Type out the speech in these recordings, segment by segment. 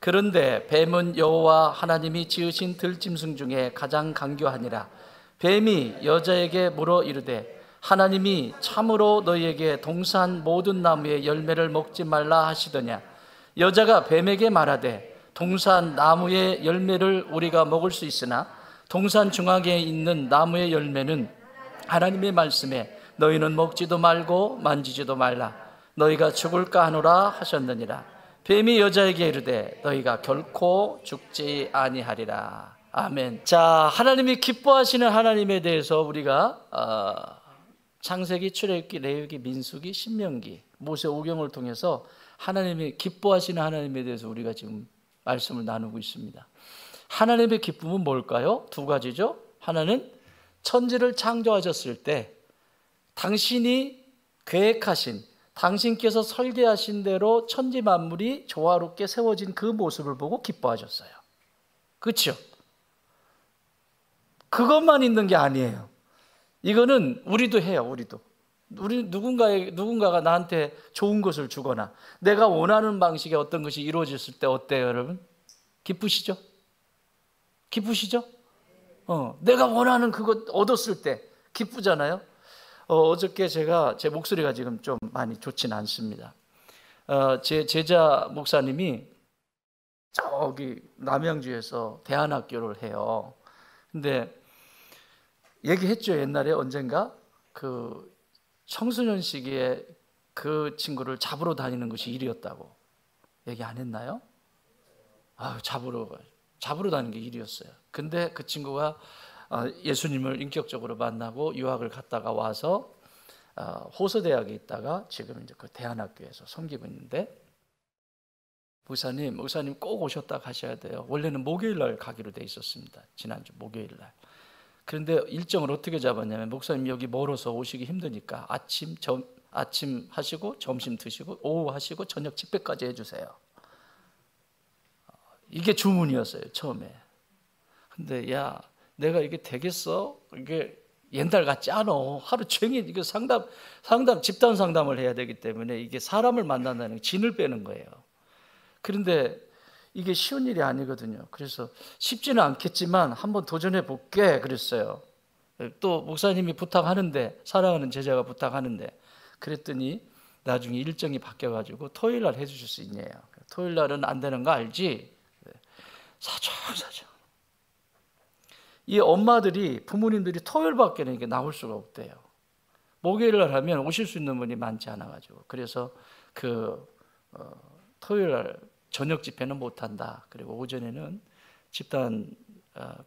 그런데 뱀은 여호와 하나님이 지으신 들짐승 중에 가장 간교하니라. 뱀이 여자에게 물어 이르되 하나님이 참으로 너희에게 동산 모든 나무의 열매를 먹지 말라 하시더냐. 여자가 뱀에게 말하되 동산 나무의 열매를 우리가 먹을 수 있으나 동산 중앙에 있는 나무의 열매는 하나님의 말씀에 너희는 먹지도 말고 만지지도 말라. 너희가 죽을까 하노라 하셨느니라. 뱀이 여자에게 이르되 너희가 결코 죽지 아니하리라. 아멘. 자, 하나님이 기뻐하시는 하나님에 대해서 우리가 창세기, 출애굽기, 레위기, 민수기, 신명기, 모세오경을 통해서 하나님이 기뻐하시는 하나님에 대해서 우리가 지금 말씀을 나누고 있습니다. 하나님의 기쁨은 뭘까요? 두 가지죠. 하나는 천지를 창조하셨을 때 당신이 계획하신, 당신께서 설계하신 대로 천지 만물이 조화롭게 세워진 그 모습을 보고 기뻐하셨어요. 그렇죠? 그것만 있는 게 아니에요. 이거는 우리도 해요. 우리 누군가가 나한테 좋은 것을 주거나 내가 원하는 방식의 어떤 것이 이루어졌을 때 어때요, 여러분? 기쁘시죠? 기쁘시죠? 내가 원하는 그것 얻었을 때 기쁘잖아요. 어저께 제 목소리가 지금 좀 많이 좋지는 않습니다. 제 제자 목사님이 저기 남양주에서 대안학교를 해요. 근데 얘기했죠. 옛날에 언젠가 그 청소년 시기에 그 친구를 잡으러 다니는 것이 일이었다고 얘기 안 했나요? 잡으러 다니는 게 일이었어요. 근데 그 친구가 예수님을 인격적으로 만나고 유학을 갔다가 와서 호서대학에 있다가 지금 이제 그 대안학교에서 섬기고 있는데, 목사님 꼭 오셨다 가셔야 돼요. 원래는 목요일 날 가기로 돼 있었습니다. 지난주 목요일 날. 그런데 일정을 어떻게 잡았냐면, 목사님 여기 멀어서 오시기 힘드니까 아침 하시고 점심 드시고 오후 하시고 저녁 집회까지 해주세요. 이게 주문이었어요, 처음에. 근데 야, 내가 이게 되겠어? 이게 옛날 같지 않아. 하루 종일 이거 집단 상담을 해야 되기 때문에 이게 사람을 만난다는 게 진을 빼는 거예요. 그런데 이게 쉬운 일이 아니거든요. 그래서 쉽지는 않겠지만 한번 도전해 볼게 그랬어요. 또 목사님이 부탁하는데, 사랑하는 제자가 부탁하는데, 그랬더니 나중에 일정이 바뀌어가지고 토요일 날 해주실 수 있냐요. 토요일 날은 안 되는 거 알지? 사정. 이 엄마들이, 부모님들이 토요일밖에는 이게 나올 수가 없대요. 목요일 날 하면 오실 수 있는 분이 많지 않아가지고, 그래서 토요일 날 저녁 집회는 못 한다. 그리고 오전에는 집단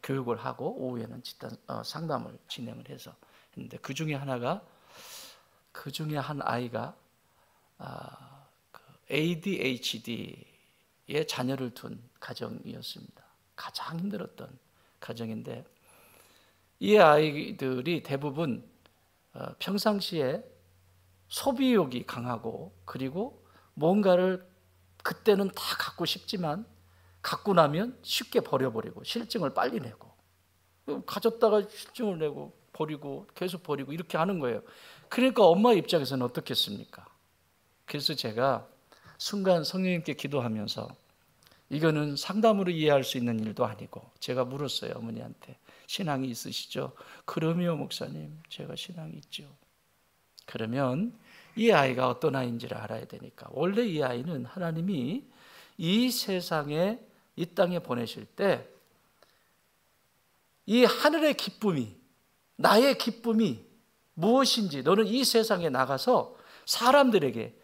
교육을 하고 오후에는 집단 상담을 진행을 해서 했는데, 그 중에 한 아이가 ADHD의 자녀를 둔 가정이었습니다. 가장 힘들었던 가정인데, 이 아이들이 대부분 평상시에 소비욕이 강하고, 그리고 뭔가를 그때는 다 갖고 싶지만 갖고 나면 쉽게 버려버리고 실증을 빨리 내고, 가졌다가 실증을 내고 버리고 계속 버리고 이렇게 하는 거예요. 그러니까 엄마 입장에서는 어떻겠습니까? 그래서 제가 순간 성령님께 기도하면서, 이거는 상담으로 이해할 수 있는 일도 아니고, 제가 물었어요, 어머니한테. 신앙이 있으시죠? 그럼요 목사님, 제가 신앙이 있죠. 그러면 이 아이가 어떤 아이인지를 알아야 되니까, 원래 이 아이는 하나님이 이 세상에, 이 땅에 보내실 때 이 하늘의 기쁨이, 나의 기쁨이 무엇인지, 너는 이 세상에 나가서 사람들에게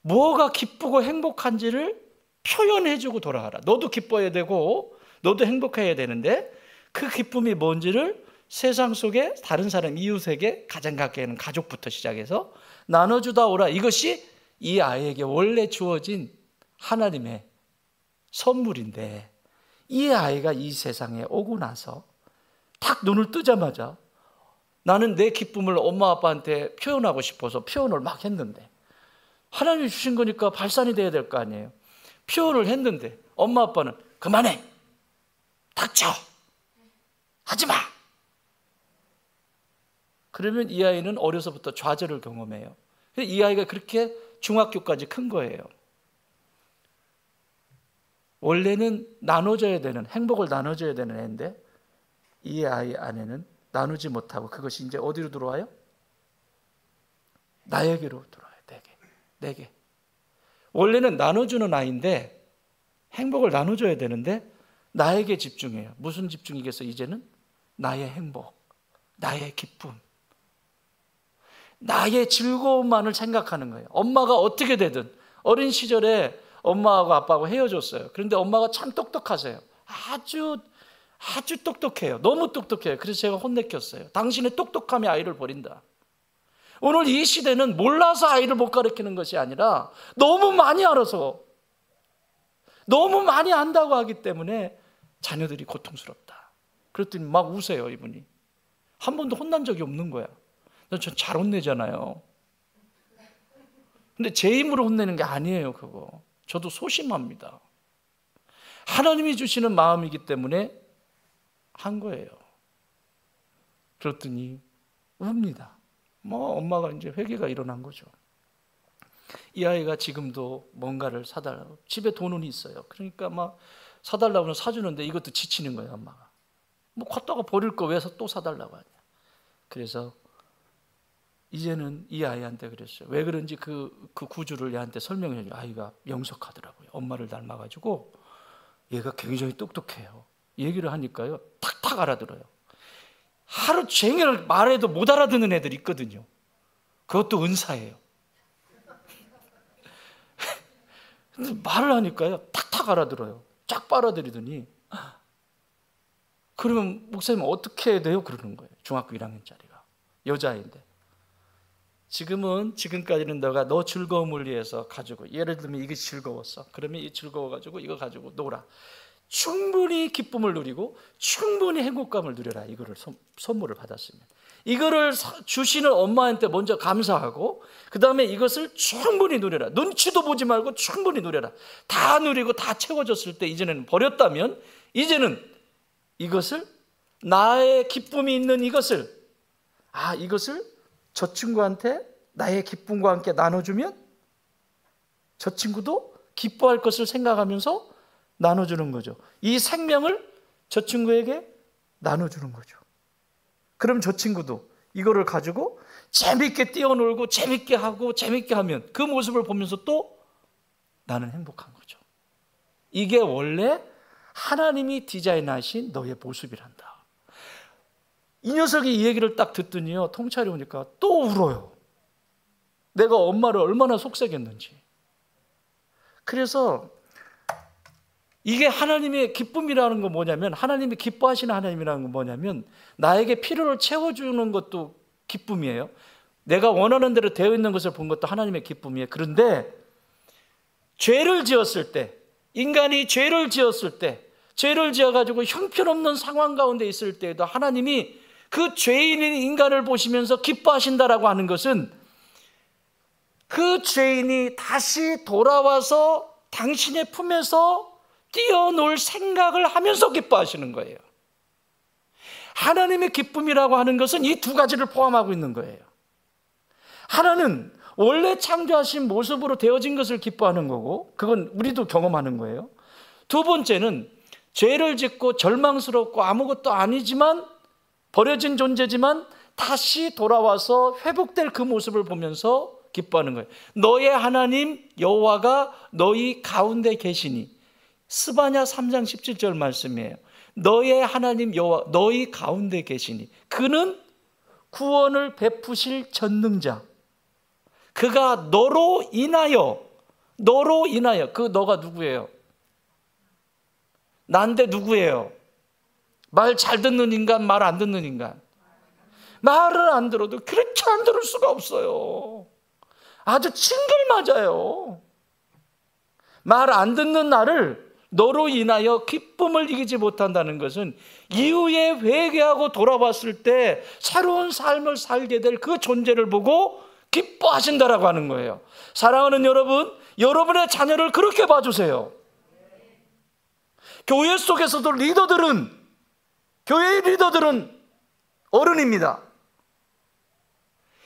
뭐가 기쁘고 행복한지를 표현해주고 돌아가라. 너도 기뻐해야 되고 너도 행복해야 되는데, 그 기쁨이 뭔지를 세상 속에 다른 사람, 이웃에게, 가장 가까이 있는 가족부터 시작해서 나눠주다 오라. 이것이 이 아이에게 원래 주어진 하나님의 선물인데, 이 아이가 이 세상에 오고 나서 딱 눈을 뜨자마자 나는 내 기쁨을 엄마 아빠한테 표현하고 싶어서 표현을 막 했는데, 하나님이 주신 거니까 발산이 돼야 될 거 아니에요. 표현을 했는데 엄마 아빠는 그만해, 닥쳐, 하지마. 그러면 이 아이는 어려서부터 좌절을 경험해요. 이 아이가 그렇게 중학교까지 큰 거예요. 원래는 나눠줘야 되는, 행복을 나눠줘야 되는 애인데 이 아이 안에는 나누지 못하고 그것이 이제 어디로 들어와요? 나에게로 들어와요. 내게. 원래는 나눠주는 아이인데 행복을 나눠줘야 되는데 나에게 집중해요. 무슨 집중이겠어? 이제는 나의 행복, 나의 기쁨, 나의 즐거움만을 생각하는 거예요. 엄마가 어떻게 되든, 어린 시절에 엄마하고 아빠하고 헤어졌어요. 그런데 엄마가 참 똑똑하세요. 아주 똑똑해요. 너무 똑똑해요. 그래서 제가 혼내켰어요. 당신의 똑똑함이 아이를 버린다. 오늘 이 시대는 몰라서 아이를 못 가르치는 것이 아니라 너무 많이 알아서, 너무 많이 안다고 하기 때문에 자녀들이 고통스럽다. 그랬더니 막 우세요. 이분이 한 번도 혼난 적이 없는 거야. 전 잘 혼내잖아요. 근데 제 힘으로 혼내는 게 아니에요. 그거 저도 소심합니다. 하나님이 주시는 마음이기 때문에 한 거예요. 그랬더니 웁니다. 엄마가 이제 회개가 일어난 거죠. 이 아이가 지금도 뭔가를 사달라고, 집에 돈은 있어요. 그러니까 막 사달라고 하면 사주는데 이것도 지치는 거예요. 엄마가 갖다가 버릴 거 왜 또 사달라고 하냐. 그래서 이제는 이 아이한테 그랬어요. 왜 그런지 그 구주를 얘한테 설명해 줘요. 아이가 명석하더라고요. 엄마를 닮아가지고 얘가 굉장히 똑똑해요. 얘기를 하니까요, 탁탁 알아들어요. 하루 종일 말해도 못 알아듣는 애들이 있거든요. 그것도 은사예요. 근데 말을 하니까요, 탁탁 알아들어요. 쫙 빨아들이더니 그러면 목사님 어떻게 해야 돼요? 그러는 거예요. 중학교 1학년짜리가 여자인데, 지금까지는 너가 너 즐거움을 위해서 가지고, 예를 들면 이게 즐거웠어. 그러면 이 즐거워가지고 이거 가지고 놀아. 충분히 기쁨을 누리고 충분히 행복감을 누려라. 이거를 선물을 받았으면 이거를 주시는 엄마한테 먼저 감사하고 그 다음에 이것을 충분히 누려라. 눈치도 보지 말고 충분히 누려라. 다 누리고 다 채워졌을 때 이제는 버렸다면, 이제는 이것을, 나의 기쁨이 있는 이것을 저 친구한테 나의 기쁨과 함께 나눠주면 저 친구도 기뻐할 것을 생각하면서 나눠주는 거죠. 이 생명을 저 친구에게 나눠주는 거죠. 그럼 저 친구도 이거를 가지고 재밌게 뛰어놀고 재밌게 하고 재밌게 하면 그 모습을 보면서 또 나는 행복한 거죠. 이게 원래 하나님이 디자인하신 너의 모습이란다. 이 녀석이 이 얘기를 딱 듣더니요, 통찰이 오니까 또 울어요. 내가 엄마를 얼마나 속삭였는지. 그래서 이게 하나님의 기쁨이라는 건 뭐냐면, 하나님이 기뻐하시는 하나님이라는 건 뭐냐면, 나에게 필요를 채워주는 것도 기쁨이에요. 내가 원하는 대로 되어 있는 것을 본 것도 하나님의 기쁨이에요. 그런데 죄를 지었을 때, 인간이 죄를 지었을 때, 죄를 지어가지고 형편없는 상황 가운데 있을 때에도 하나님이 그 죄인인 인간을 보시면서 기뻐하신다라고 하는 것은, 그 죄인이 다시 돌아와서 당신의 품에서 뛰어놀 생각을 하면서 기뻐하시는 거예요. 하나님의 기쁨이라고 하는 것은 이 두 가지를 포함하고 있는 거예요. 하나는 원래 창조하신 모습으로 되어진 것을 기뻐하는 거고, 그건 우리도 경험하는 거예요. 두 번째는 죄를 짓고 절망스럽고 아무것도 아니지만, 버려진 존재지만 다시 돌아와서 회복될 그 모습을 보면서 기뻐하는 거예요. 너의 하나님 여호와가 너희 가운데 계시니, 스바냐 3장 17절 말씀이에요. 너의 하나님 여호와 너희 가운데 계시니 그는 구원을 베푸실 전능자, 그가 너로 인하여, 그 너가 누구예요? 난데 누구예요? 말 잘 듣는 인간, 말 안 듣는 인간. 말을 안 들어도 그렇게 안 들을 수가 없어요. 아주 칭글 맞아요. 말 안 듣는 나를 너로 인하여 기쁨을 이기지 못한다는 것은 이후에 회개하고 돌아왔을 때 새로운 삶을 살게 될 그 존재를 보고 기뻐하신다라고 하는 거예요. 사랑하는 여러분, 여러분의 자녀를 그렇게 봐주세요. 교회 속에서도 교회의 리더들은 어른입니다.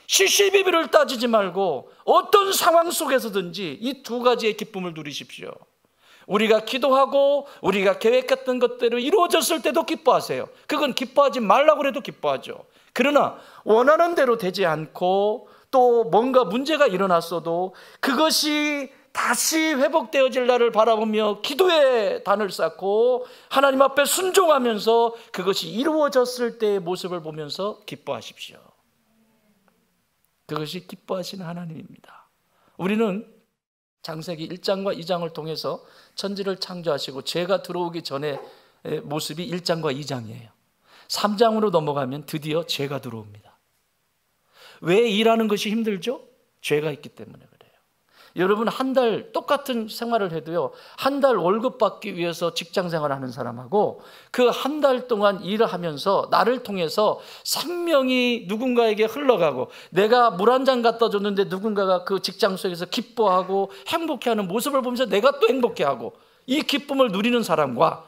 시시비비를 따지지 말고 어떤 상황 속에서든지 이 두 가지의 기쁨을 누리십시오. 우리가 기도하고 우리가 계획했던 것대로 이루어졌을 때도 기뻐하세요. 그건 기뻐하지 말라고 해도 기뻐하죠. 그러나 원하는 대로 되지 않고 또 뭔가 문제가 일어났어도 그것이 다시 회복되어질 날을 바라보며 기도의 단을 쌓고 하나님 앞에 순종하면서 그것이 이루어졌을 때의 모습을 보면서 기뻐하십시오. 그것이 기뻐하시는 하나님입니다. 우리는 창세기 1장과 2장을 통해서 천지를 창조하시고 죄가 들어오기 전에 모습이 1장과 2장이에요. 3장으로 넘어가면 드디어 죄가 들어옵니다. 왜 일하는 것이 힘들죠? 죄가 있기 때문에 그래요. 여러분, 한 달 똑같은 생활을 해도요, 한 달 월급 받기 위해서 직장 생활하는 사람하고 그 한 달 동안 일을 하면서 나를 통해서 생명이 누군가에게 흘러가고 내가 물 한 잔 갖다 줬는데 누군가가 그 직장 속에서 기뻐하고 행복해하는 모습을 보면서 내가 또 행복해하고 이 기쁨을 누리는 사람과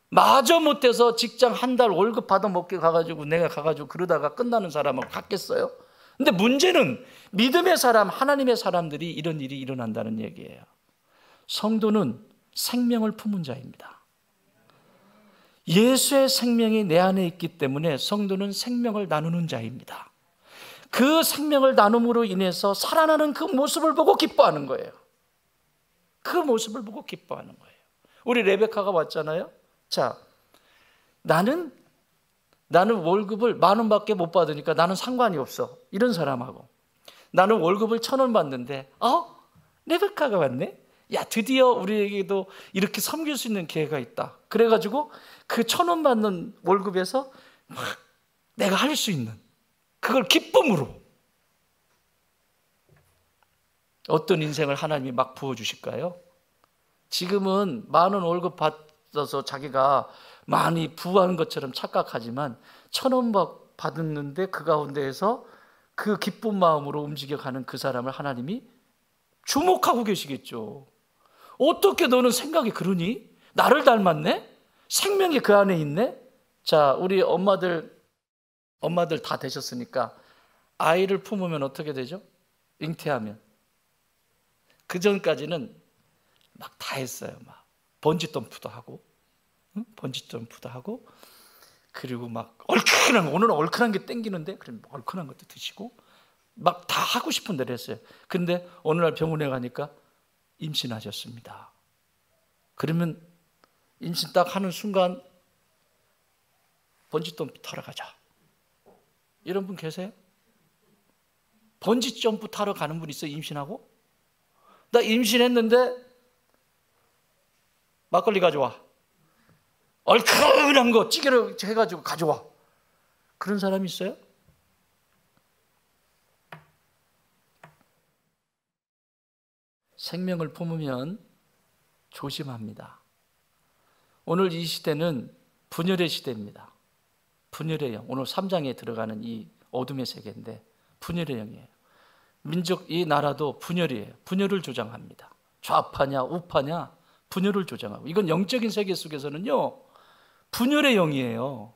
마저 못해서 직장 한 달 월급 받아먹게 가가지고 내가 가가지고 그러다가 끝나는 사람하고 같겠어요? 근데 문제는 믿음의 사람, 하나님의 사람들이 이런 일이 일어난다는 얘기예요. 성도는 생명을 품은 자입니다. 예수의 생명이 내 안에 있기 때문에 성도는 생명을 나누는 자입니다. 그 생명을 나눔으로 인해서 살아나는 그 모습을 보고 기뻐하는 거예요. 그 모습을 보고 기뻐하는 거예요. 우리 레베카가 왔잖아요. 자, 나는 월급을 10,000원밖에 못 받으니까 나는 상관이 없어. 이런 사람하고 나는 월급을 1,000원 받는데 레베카가 왔네? 야, 드디어 우리에게도 이렇게 섬길 수 있는 기회가 있다. 그래가지고 그 1,000원 받는 월급에서 막 내가 할 수 있는 그걸 기쁨으로 어떤 인생을 하나님이 막 부어주실까요? 지금은 10,000원 월급 받아서 자기가 많이 부한 것처럼 착각하지만 1,000원 받았는데 그 가운데에서 그 기쁜 마음으로 움직여가는 그 사람을 하나님이 주목하고 계시겠죠. 어떻게 너는 생각이 그러니? 나를 닮았네? 생명이 그 안에 있네? 자, 우리 엄마들 다 되셨으니까 아이를 품으면 어떻게 되죠? 잉태하면. 그 전까지는 막 다 했어요. 막 번지 점프도 하고 그리고 막 얼큰한 거, 오늘은 얼큰한 게 땡기는데 그럼 얼큰한 것도 드시고 막 다 하고 싶은 대로 했어요. 근데 어느 날 병원에 가니까 임신하셨습니다. 그러면 임신 딱 하는 순간 번지 점프 타러 가자. 이런 분 계세요? 번지 점프 타러 가는 분 있어요? 임신하고? 나 임신했는데 막걸리 가져와. 얼큰한 거 찌개를 해가지고 가져와. 그런 사람이 있어요? 생명을 품으면 조심합니다. 오늘 이 시대는 분열의 시대입니다. 분열의 영. 오늘 3장에 들어가는 이 어둠의 세계인데 분열의 영이에요. 이 나라도 분열이에요. 분열을 조장합니다. 좌파냐 우파냐 분열을 조장하고, 이건 영적인 세계 속에서는요 분열의 영이에요.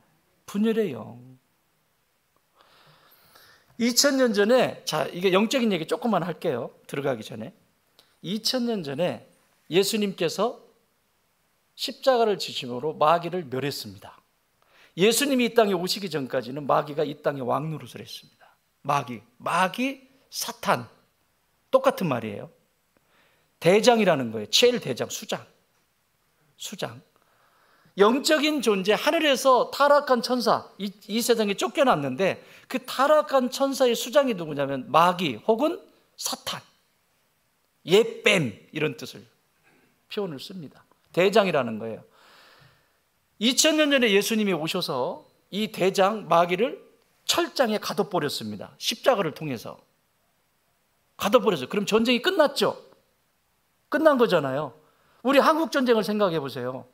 분열의 영. 2000년 전에, 자, 이게 영적인 얘기 조금만 할게요. 들어가기 전에. 2000년 전에 예수님께서 십자가를 지심으로 마귀를 멸했습니다. 예수님이 이 땅에 오시기 전까지는 마귀가 이 땅에 왕노릇을 했습니다. 마귀, 사탄. 똑같은 말이에요. 대장이라는 거예요. 제일 대장, 수장. 영적인 존재, 하늘에서 타락한 천사, 이 세상에 쫓겨났는데 그 타락한 천사의 수장이 누구냐면 마귀 혹은 사탄, 예뱀 이런 뜻을 표현을 씁니다. 대장이라는 거예요. 2000년 전에 예수님이 오셔서 이 대장 마귀를 철장에 가둬버렸습니다. 십자가를 통해서 가둬버렸어요. 그럼 전쟁이 끝났죠? 끝난 거잖아요. 우리 한국전쟁을 생각해 보세요.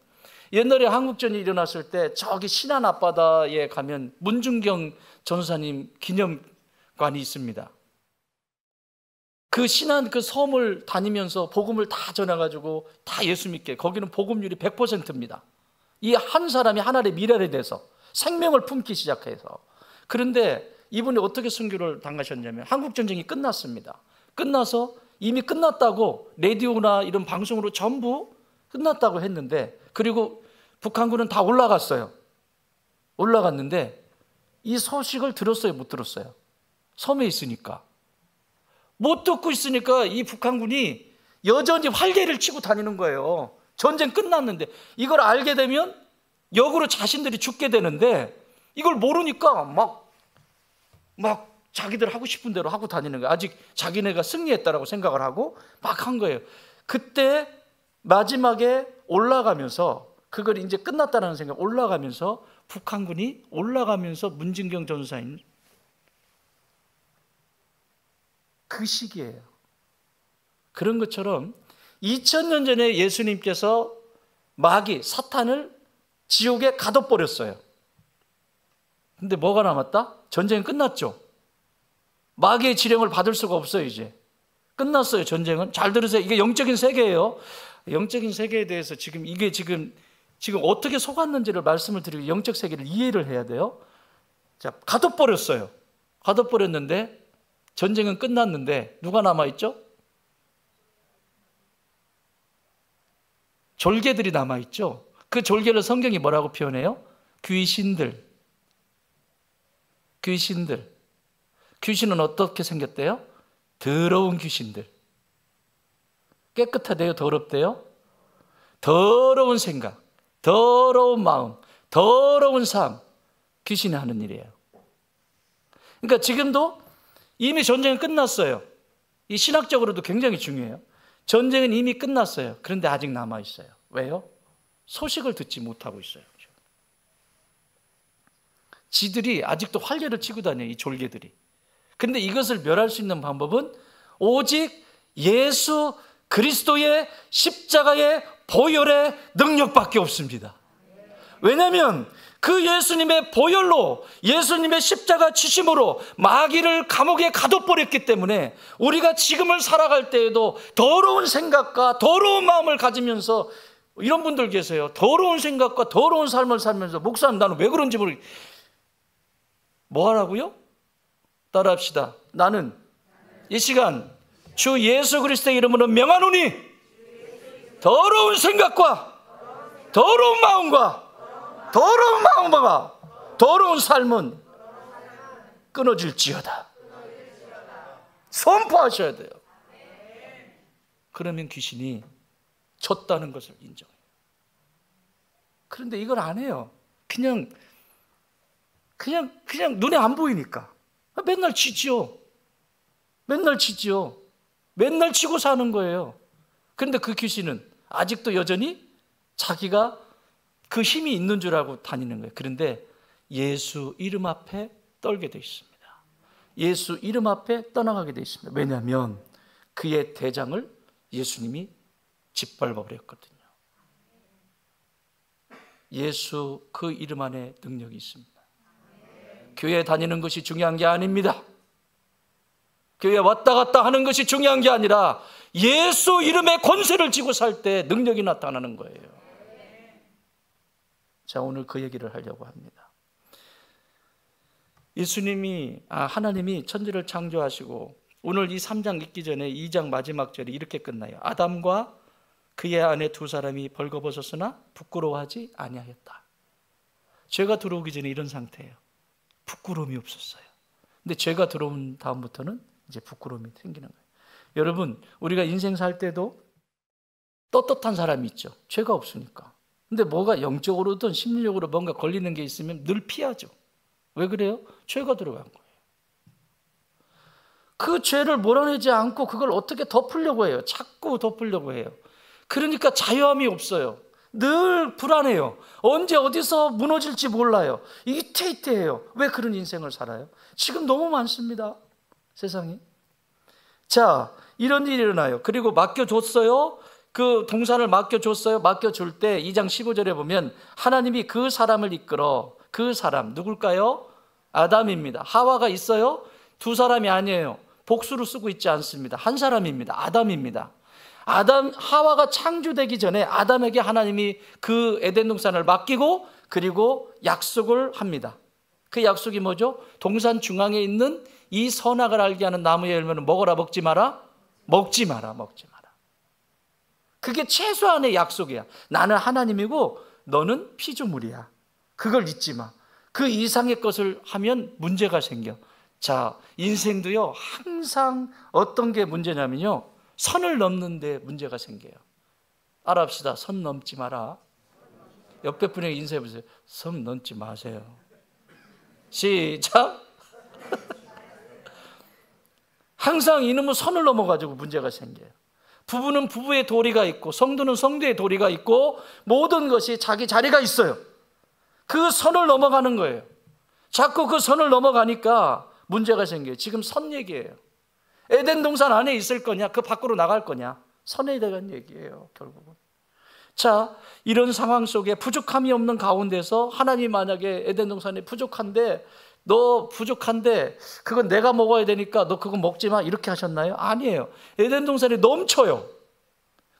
옛날에 한국전이 일어났을 때 저기 신안 앞바다에 가면 문중경 전사님 기념관이 있습니다. 그 신안 그 섬을 다니면서 복음을 다 전해가지고 다 예수 믿게, 거기는 복음률이 100%입니다. 이 한 사람이 하나의 미랄에 대해서 생명을 품기 시작해서. 그런데 이분이 어떻게 순교를 당하셨냐면 한국전쟁이 끝났습니다. 끝나서 이미 끝났다고 라디오나 이런 방송으로 전부 끝났다고 했는데, 그리고 북한군은 다 올라갔어요. 올라갔는데 이 소식을 들었어요, 못 들었어요? 섬에 있으니까. 못 듣고 있으니까 이 북한군이 여전히 활개를 치고 다니는 거예요. 전쟁 끝났는데. 이걸 알게 되면 역으로 자신들이 죽게 되는데, 이걸 모르니까 막 자기들 하고 싶은 대로 하고 다니는 거예요. 아직 자기네가 승리했다라고 생각을 하고 막 한 거예요. 그때 마지막에 올라가면서, 그걸 이제 끝났다는 생각, 올라가면서 북한군이 올라가면서 문진경 전사인 그 시기예요. 그런 것처럼 2000년 전에 예수님께서 마귀, 사탄을 지옥에 가둬버렸어요. 근데 뭐가 남았다? 전쟁은 끝났죠. 마귀의 지령을 받을 수가 없어요. 이제 끝났어요. 전쟁은. 잘 들으세요. 이게 영적인 세계예요. 영적인 세계에 대해서 이게 지금 어떻게 속았는지를 말씀을 드리고 영적 세계를 이해를 해야 돼요. 자, 가둬버렸어요. 가둬버렸는데 전쟁은 끝났는데 누가 남아있죠? 졸개들이 남아있죠. 그 졸개를 성경이 뭐라고 표현해요? 귀신들. 귀신은 어떻게 생겼대요? 더러운 귀신들. 깨끗하대요? 더럽대요? 더러운 생각, 더러운 마음, 더러운 삶, 귀신이 하는 일이에요. 그러니까 지금도 이미 전쟁은 끝났어요. 이 신학적으로도 굉장히 중요해요. 전쟁은 이미 끝났어요. 그런데 아직 남아있어요. 왜요? 소식을 듣지 못하고 있어요. 지들이 아직도 활개를 치고 다녀요, 이 졸개들이. 근데 이것을 멸할 수 있는 방법은 오직 예수 그리스도의 십자가의 보혈의 능력밖에 없습니다. 왜냐하면 그 예수님의 보혈로, 예수님의 십자가 치심으로 마귀를 감옥에 가둬버렸기 때문에 우리가 지금을 살아갈 때에도 더러운 생각과 더러운 마음을 가지면서, 이런 분들 계세요. 더러운 생각과 더러운 삶을 살면서, 목사님 나는 왜 그런지 모르겠어요. 뭐 하라고요? 따라합시다. 나는 이 시간 주 예수 그리스도의 이름으로 명하노니 더러운 생각과 더러운 마음과 더러운 삶은 끊어질지어다. 선포하셔야 돼요. 그러면 귀신이 졌다는 것을 인정해요. 그런데 이걸 안 해요. 그냥 눈에 안 보이니까 맨날 치지요. 맨날 치고 사는 거예요. 그런데 그 귀신은 아직도 여전히 자기가 그 힘이 있는 줄 알고 다니는 거예요. 그런데 예수 이름 앞에 떨게 돼 있습니다. 예수 이름 앞에 떠나가게 돼 있습니다. 왜냐하면 그의 대장을 예수님이 짓밟아 버렸거든요. 예수 그 이름 안에 능력이 있습니다. 교회 다니는 것이 중요한 게 아닙니다. 교회 왔다 갔다 하는 것이 중요한 게 아니라 예수 이름의 권세를 쥐고 살 때 능력이 나타나는 거예요. 자, 오늘 그 얘기를 하려고 합니다. 하나님이 천지를 창조하시고 오늘 이 3장 읽기 전에 2장 마지막 절이 이렇게 끝나요. 아담과 그의 아내 두 사람이 벌거벗었으나 부끄러워하지 아니하였다. 죄가 들어오기 전에 이런 상태예요. 부끄러움이 없었어요. 근데 죄가 들어온 다음부터는 이제 부끄러움이 생기는 거예요. 여러분, 우리가 인생 살 때도 떳떳한 사람이 있죠. 죄가 없으니까. 근데 뭐가 영적으로든 심리적으로 뭔가 걸리는 게 있으면 늘 피하죠. 왜 그래요? 죄가 들어간 거예요. 그 죄를 몰아내지 않고 그걸 어떻게 덮으려고 해요. 자꾸 덮으려고 해요. 그러니까 자유함이 없어요. 늘 불안해요. 언제 어디서 무너질지 몰라요. 이태해요. 왜 그런 인생을 살아요? 지금 너무 많습니다. 세상에. 자, 이런 일이 일어나요. 그리고 맡겨줬어요. 그 동산을 맡겨줬어요. 맡겨줄 때 2장 15절에 보면 하나님이 그 사람을 이끌어, 그 사람 누굴까요? 아담입니다. 하와가 있어요? 두 사람이 아니에요. 복수로 쓰고 있지 않습니다. 한 사람입니다. 아담입니다. 하와가 창조되기 전에 아담에게 하나님이 그 에덴 동산을 맡기고 그리고 약속을 합니다. 그 약속이 뭐죠? 동산 중앙에 있는 이 선악을 알게 하는 나무의 열매는 먹어라, 먹지 마라? 먹지 마라. 그게 최소한의 약속이야. 나는 하나님이고 너는 피조물이야. 그걸 잊지 마. 그 이상의 것을 하면 문제가 생겨. 자, 인생도요, 항상 어떤 게 문제냐면요, 선을 넘는데 문제가 생겨요. 알아봅시다. 선 넘지 마라. 옆에 분에게 인사해 보세요. 선 넘지 마세요. 시작. 항상 이놈은 선을 넘어가지고 문제가 생겨요. 부부는 부부의 도리가 있고 성도는 성도의 도리가 있고 모든 것이 자기 자리가 있어요. 그 선을 넘어가는 거예요. 자꾸 그 선을 넘어가니까 문제가 생겨요. 지금 선 얘기예요. 에덴 동산 안에 있을 거냐, 그 밖으로 나갈 거냐, 선에 대한 얘기예요, 결국은. 자, 이런 상황 속에 부족함이 없는 가운데서 하나님 만약에 에덴 동산이 부족한데, 너 부족한데 그건 내가 먹어야 되니까 너 그거 먹지 마, 이렇게 하셨나요? 아니에요. 에덴 동산이 넘쳐요.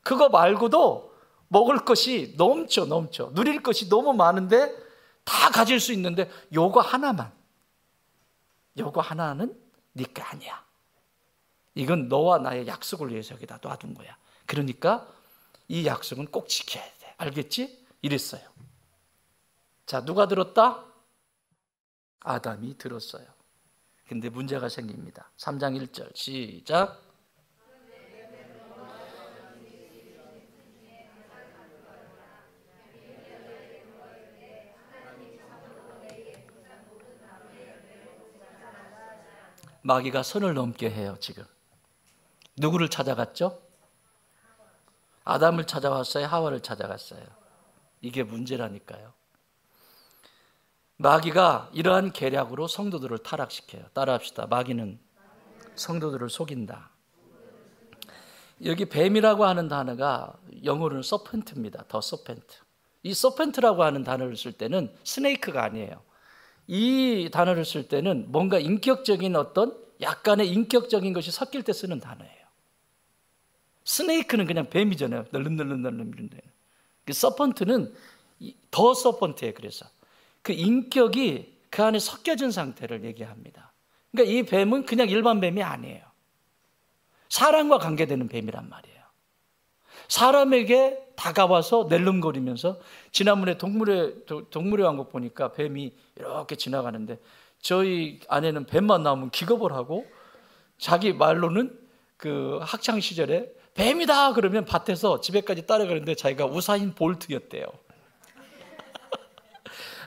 그거 말고도 먹을 것이 넘쳐. 누릴 것이 너무 많은데 다 가질 수 있는데 요거 하나는 네 게 아니야. 이건 너와 나의 약속을 위해서 여기다 놔둔 거야. 그러니까 이 약속은 꼭 지켜야 돼. 알겠지? 이랬어요. 자, 누가 들었다? 아담이 들었어요. 근데 문제가 생깁니다. 3장 1절 시작. 마귀가 선을 넘게 해요. 지금 누구를 찾아갔죠? 아담을 찾아왔어요? 하와를 찾아갔어요? 이게 문제라니까요. 마귀가 이러한 계략으로 성도들을 타락시켜요. 따라합시다. 마귀는 성도들을 속인다. 여기 뱀이라고 하는 단어가 영어로는 서펜트입니다. 더 서펜트. 이 서펜트라고 하는 단어를 쓸 때는 스네이크가 아니에요. 이 단어를 쓸 때는 뭔가 인격적인 어떤 약간의 인격적인 것이 섞일 때 쓰는 단어예요. 스네이크는 그냥 뱀이잖아요. 널름널름 이런데. 그 서펀트는 더 서펀트예요. 그래서 그 인격이 그 안에 섞여진 상태를 얘기합니다. 그러니까 이 뱀은 그냥 일반 뱀이 아니에요. 사람과 관계되는 뱀이란 말이에요. 사람에게 다가와서 낼름거리면서, 지난번에 동물의 왕국 보니까 뱀이 이렇게 지나가는데 저희 아내는 뱀만 나오면 기겁을 하고, 자기 말로는 그 학창 시절에 뱀이다 그러면 밭에서 집에까지 따라가는데 자기가 우사인 볼트였대요.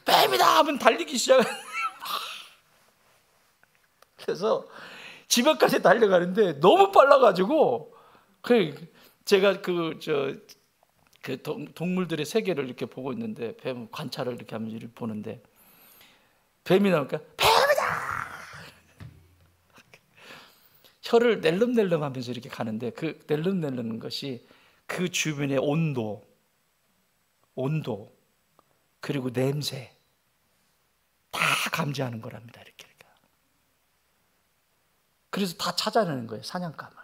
뱀이다 하면 달리기 시작하는. 그래서 집에까지 달려가는데 너무 빨라가지고, 제가 동물들의 세계를 이렇게 보고 있는데, 뱀 관찰을 이렇게 하면서 이렇게 보는데, 뱀이 나오니까 뱀이다! 혀를 낼름낼름 하면서 이렇게 가는데, 그 낼름낼름한 것이 그 주변의 온도, 그리고 냄새 다 감지하는 거랍니다. 이렇게. 그래서 다 찾아내는 거예요. 사냥감을.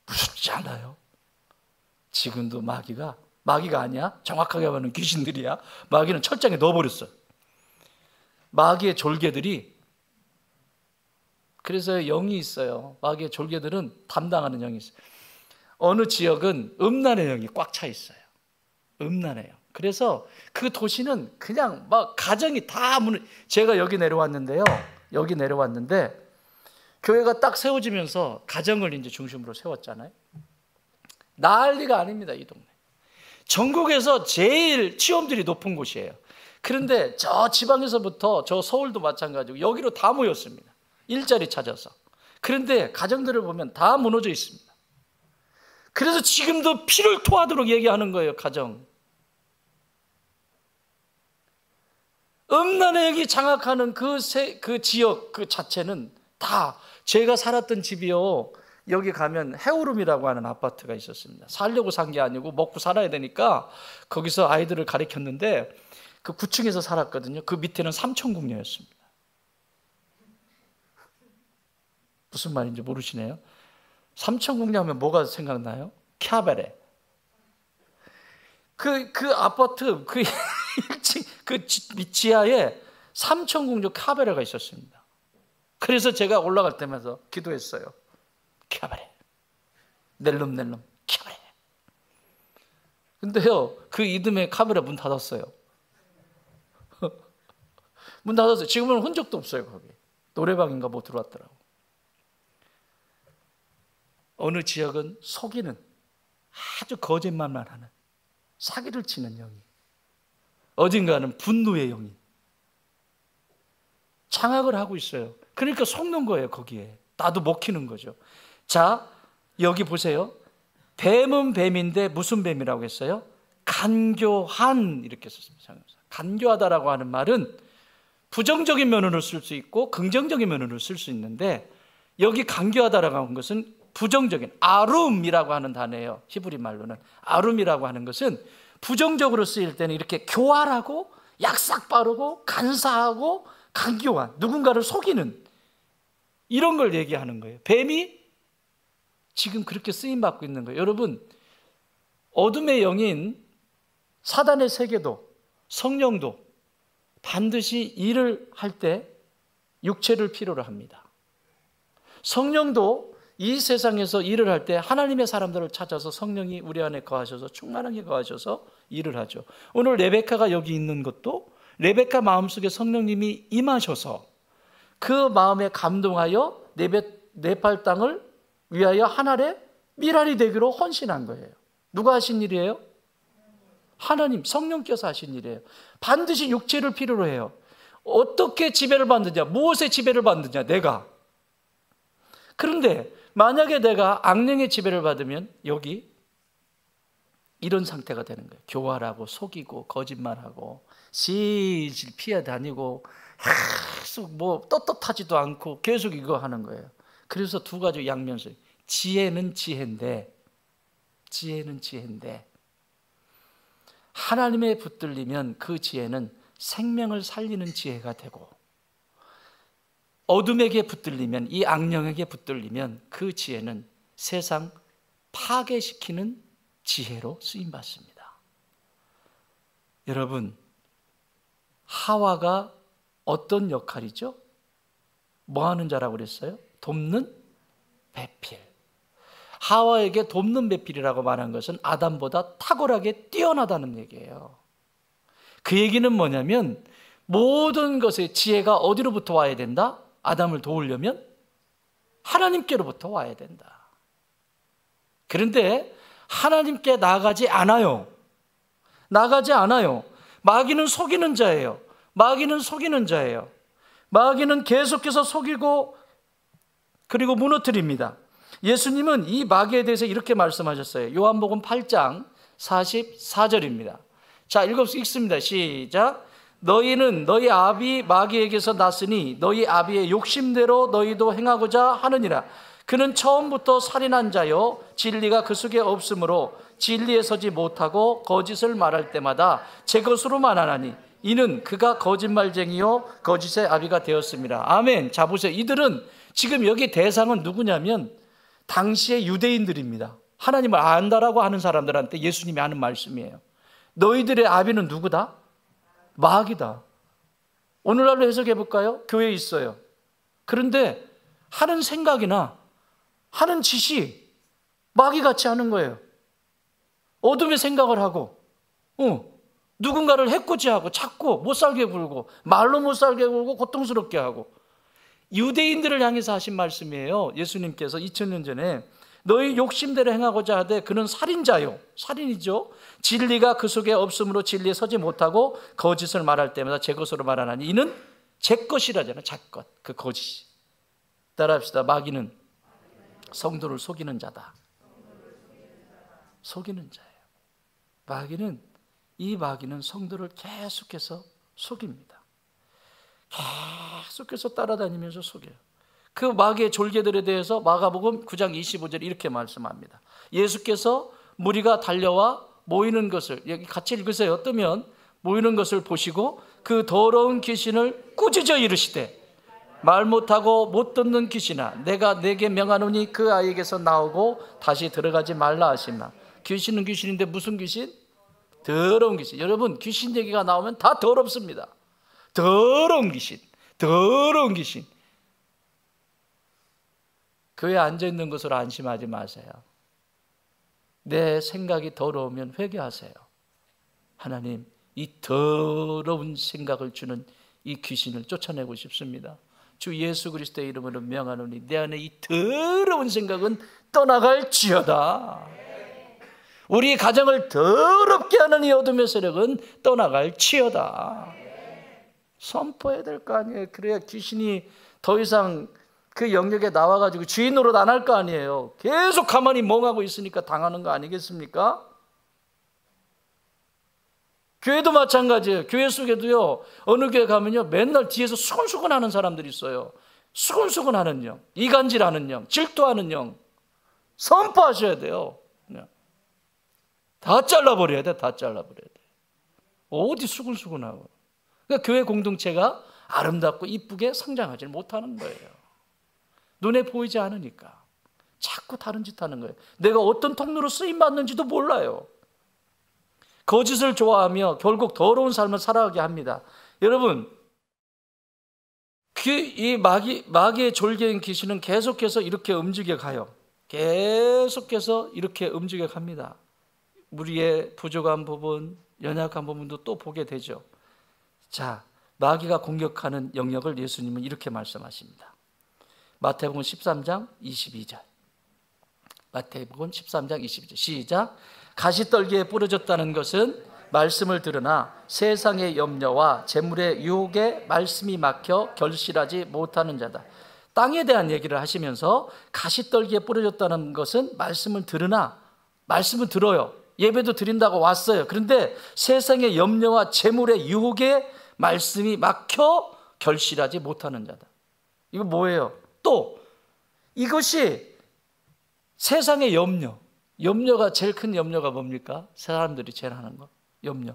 무섭지 않아요? 지금도 마귀가 아니야. 정확하게 말하면 귀신들이야. 마귀는 철장에 넣어버렸어. 마귀의 졸개들이, 그래서 영이 있어요. 마귀의 졸개들은 담당하는 영이 있어요. 어느 지역은 음란의 영이 꽉 차 있어요. 음란의 영. 그래서 그 도시는 그냥 막 가정이 다 제가 여기 내려왔는데 교회가 딱 세워지면서 가정을 이제 중심으로 세웠잖아요. 난리가 아닙니다, 이 동네. 전국에서 제일 취업률이 높은 곳이에요. 그런데 저 지방에서부터 저 서울도 마찬가지고 여기로 다 모였습니다. 일자리 찾아서. 그런데 가정들을 보면 다 무너져 있습니다. 그래서 지금도 피를 토하도록 얘기하는 거예요, 가정. 음란의 영이 장악하는 그 지역 그 자체는 다, 제가 살았던 집이요, 여기 가면 해오름이라고 하는 아파트가 있었습니다. 살려고 산 게 아니고 먹고 살아야 되니까 거기서 아이들을 가르쳤는데, 그 9층에서 살았거든요. 그 밑에는 삼천궁녀였습니다. 무슨 말인지 모르시네요. 삼천궁녀 하면 뭐가 생각나요? 캬베레. 그 아파트 그 1층 그 지하에 삼천궁녀 캬베레가 있었습니다. 그래서 제가 올라갈 때마다 기도했어요. 캬베레, 낼름낼름, 켜버려. 근데요, 그 이듬해 카메라 문 닫았어요. 문 닫았어요. 지금은 흔적도 없어요. 거기 노래방인가 뭐 들어왔더라고. 어느 지역은 속이는, 아주 거짓말만 하는, 사기를 치는 영이, 어딘가는 분노의 영이 장악을 하고 있어요. 그러니까 속는 거예요. 거기에 나도 먹히는 거죠. 자, 여기 보세요. 뱀은 뱀인데 무슨 뱀이라고 했어요? 간교한, 이렇게 썼습니다. 간교하다라고 하는 말은 부정적인 면으로 쓸 수 있고 긍정적인 면으로 쓸 수 있는데, 여기 간교하다라고 하는 것은 부정적인, 아룸이라고 하는 단어예요. 히브리 말로는 아룸이라고 하는 것은 부정적으로 쓰일 때는 이렇게 교활하고 약삭 빠르고 간사하고 간교한, 누군가를 속이는, 이런 걸 얘기하는 거예요. 뱀이 지금 그렇게 쓰임받고 있는 거예요. 여러분, 어둠의 영인 사단의 세계도, 성령도 반드시 일을 할 때 육체를 필요로 합니다. 성령도 이 세상에서 일을 할 때 하나님의 사람들을 찾아서 성령이 우리 안에 거하셔서 충만하게 거하셔서 일을 하죠. 오늘 레베카가 여기 있는 것도 레베카 마음속에 성령님이 임하셔서 그 마음에 감동하여 네팔 땅을 위하여 하늘의 미랄이 되기로 헌신한 거예요. 누가 하신 일이에요? 하나님, 성령께서 하신 일이에요. 반드시 육체를 필요로 해요. 어떻게 지배를 받느냐? 무엇의 지배를 받느냐? 내가. 그런데 만약에 내가 악령의 지배를 받으면 여기 이런 상태가 되는 거예요. 교활하고 속이고 거짓말하고 실실 피해 다니고 계속 뭐 떳떳하지도 않고 계속 이거 하는 거예요. 그래서 두 가지 양면성. 지혜는 지혜인데 하나님에 붙들리면 그 지혜는 생명을 살리는 지혜가 되고, 어둠에게 붙들리면, 이 악령에게 붙들리면 그 지혜는 세상 파괴시키는 지혜로 쓰임받습니다. 여러분, 하와가 어떤 역할이죠? 뭐 하는 자라고 그랬어요? 돕는 배필. 하와에게 돕는 배필이라고 말한 것은 아담보다 탁월하게 뛰어나다는 얘기예요. 그 얘기는 뭐냐면 모든 것의 지혜가 어디로부터 와야 된다? 아담을 도우려면 하나님께로부터 와야 된다. 그런데 하나님께 나가지 않아요. 마귀는 속이는 자예요. 마귀는 계속해서 속이고 그리고 무너뜨립니다. 예수님은 이 마귀에 대해서 이렇게 말씀하셨어요. 요한복음 8장 44절입니다. 자, 읽습니다. 시작. 너희는 너희 아비 마귀에게서 났으니 너희 아비의 욕심대로 너희도 행하고자 하느니라. 그는 처음부터 살인한 자요 진리가 그 속에 없으므로 진리에 서지 못하고 거짓을 말할 때마다 제 것으로 말하나니 이는 그가 거짓말쟁이요 거짓의 아비가 되었습니다. 아멘. 자, 보세요. 이들은 지금 여기 대상은 누구냐면 당시의 유대인들입니다. 하나님을 안다라고 하는 사람들한테 예수님이 하는 말씀이에요. 너희들의 아비는 누구다? 마귀다. 오늘날로 해석해 볼까요? 교회에 있어요. 그런데 하는 생각이나 하는 짓이 마귀같이 하는 거예요. 어둠의 생각을 하고 누군가를 해코지하고 찾고 못살게 굴고 말로 못살게 굴고 고통스럽게 하고, 유대인들을 향해서 하신 말씀이에요. 예수님께서 2000년 전에 너희 욕심대로 행하고자 하되 그는 살인자요, 살인이죠. 진리가 그 속에 없으므로 진리에 서지 못하고 거짓을 말할 때마다 제 것으로 말하나니 이는 제 것이라잖아요. 제 것, 그 거짓이. 따라합시다. 마귀는 성도를 속이는 자다. 속이는 자예요. 마귀는 성도를 계속해서 속입니다. 계속해서 따라다니면서 속여요. 그 마귀의 졸개들에 대해서 마가복음 9장 25절 이렇게 말씀합니다. 예수께서 무리가 달려와 모이는 것을, 여기 같이 읽으세요. 뜨면 모이는 것을 보시고 그 더러운 귀신을 꾸짖어 이르시되 말 못하고 못 듣는 귀신아 내가 내게 명하노니 그 아이에게서 나오고 다시 들어가지 말라 하시나. 귀신은 귀신인데 무슨 귀신? 더러운 귀신. 여러분, 귀신 얘기가 나오면 다 더럽습니다. 더러운 귀신. 교회에 앉아있는 것으로 안심하지 마세요. 내 생각이 더러우면 회개하세요. 하나님, 이 더러운 생각을 주는 이 귀신을 쫓아내고 싶습니다. 주 예수 그리스도의 이름으로 명하노니 내 안에 이 더러운 생각은 떠나갈지어다. 우리 가정을 더럽게 하는 이 어둠의 세력은 떠나갈지어다. 선포해야 될 거 아니에요. 그래야 귀신이 더 이상 그 영역에 나와가지고 주인 노릇 안 할 거 아니에요. 계속 가만히 멍하고 있으니까 당하는 거 아니겠습니까? 교회도 마찬가지예요. 교회 속에도요, 어느 교회 가면요, 맨날 뒤에서 수근수근 하는 사람들이 있어요. 수근수근 하는 영, 이간질하는 영, 질투하는 영. 선포하셔야 돼요. 그냥. 다 잘라버려야 돼. 다 잘라버려야 돼. 어디 수근수근하고. 그러니까 교회 공동체가 아름답고 이쁘게 성장하지 못하는 거예요. 눈에 보이지 않으니까. 자꾸 다른 짓 하는 거예요. 내가 어떤 통로로 쓰임받는지도 몰라요. 거짓을 좋아하며 결국 더러운 삶을 살아가게 합니다. 여러분, 이 마귀의 졸개인 귀신은 계속해서 이렇게 움직여 가요. 계속해서 이렇게 움직여 갑니다. 우리의 부족한 부분, 연약한 부분도 또 보게 되죠. 자, 마귀가 공격하는 영역을 예수님은 이렇게 말씀하십니다. 마태복음 13장 22절. 마태복음 13장 22절. 시작. 가시떨기에 뿌려졌다는 것은 말씀을 들으나 세상의 염려와 재물의 유혹에 말씀이 막혀 결실하지 못하는 자다. 땅에 대한 얘기를 하시면서 가시떨기에 뿌려졌다는 것은 말씀을 들으나, 말씀을 들어요. 예배도 드린다고 왔어요. 그런데 세상의 염려와 재물의 유혹에 말씀이 막혀 결실하지 못하는 자다. 이거 뭐예요? 또 이것이 세상의 염려가 제일 큰 염려가 뭡니까? 사람들이 제일 하는 거. 염려.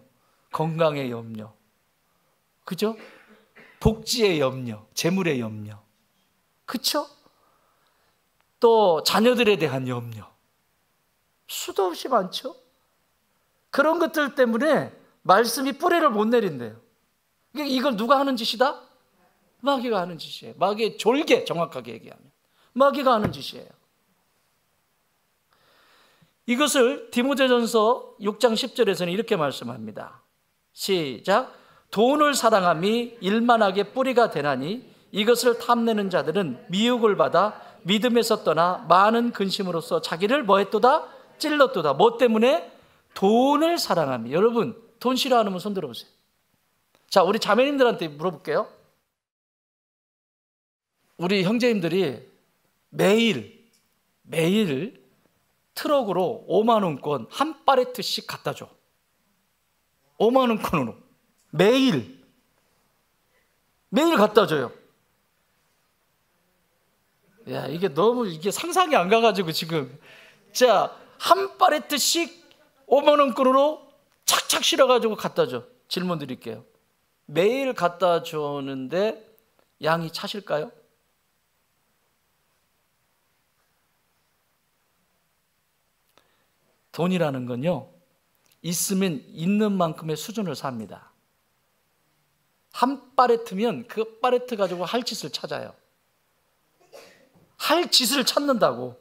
건강의 염려. 그죠? 복지의 염려, 재물의 염려. 그쵸? 또 자녀들에 대한 염려. 수도 없이 많죠? 그런 것들 때문에 말씀이 뿌리를 못 내린대요. 이걸 누가 하는 짓이다? 마귀가 하는 짓이에요. 마귀의 졸개, 정확하게 얘기하면. 마귀가 하는 짓이에요. 이것을 디모데전서 6장 10절에서는 이렇게 말씀합니다. 시작. 돈을 사랑함이 일만하게 뿌리가 되나니 이것을 탐내는 자들은 미혹을 받아 믿음에서 떠나 많은 근심으로써 자기를 뭐 했도다? 찔렀도다. 뭐 때문에? 돈을 사랑함이. 여러분, 돈 싫어하는 분 손 들어보세요. 자, 우리 자매님들한테 물어볼게요. 우리 형제님들이 매일 트럭으로 5만 원권 한 팔레트씩 갖다 줘. 5만 원권으로 매일 갖다 줘요. 야, 이게 너무 상상이 안 가가지고 지금. 자, 한 팔레트씩 5만 원권으로 착착 실어가지고 갖다 줘. 질문 드릴게요. 매일 갖다 주는데 양이 차실까요? 돈이라는 건요, 있으면 있는 만큼의 수준을 삽니다. 한 팔레트면 그 팔레트 가지고 할 짓을 찾아요. 할 짓을 찾는다고.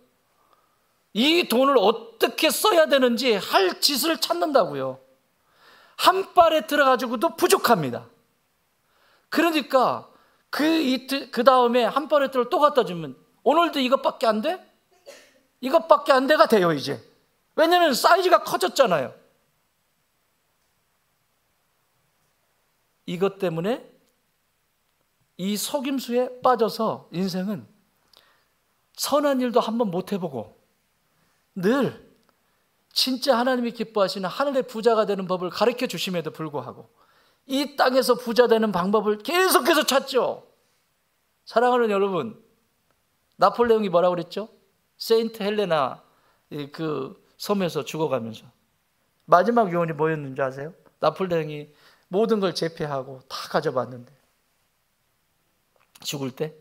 이 돈을 어떻게 써야 되는지 할 짓을 찾는다고요. 한 팔레트를 가지고도 부족합니다. 그러니까 그 다음에 한 팔레트를 또 갖다 주면 오늘도 이것밖에 안 돼? 이것밖에 안 돼가 돼요, 이제. 왜냐하면 사이즈가 커졌잖아요. 이것 때문에 이 속임수에 빠져서 인생은 선한 일도 한번 못 해보고 늘 진짜 하나님이 기뻐하시는 하늘의 부자가 되는 법을 가르쳐 주심에도 불구하고 이 땅에서 부자 되는 방법을 계속해서 찾죠. 사랑하는 여러분, 나폴레옹이 뭐라고 그랬죠? 세인트 헬레나 그 섬에서 죽어가면서 마지막 유언이 뭐였는지 아세요? 나폴레옹이 모든 걸 제패하고 다 가져봤는데 죽을 때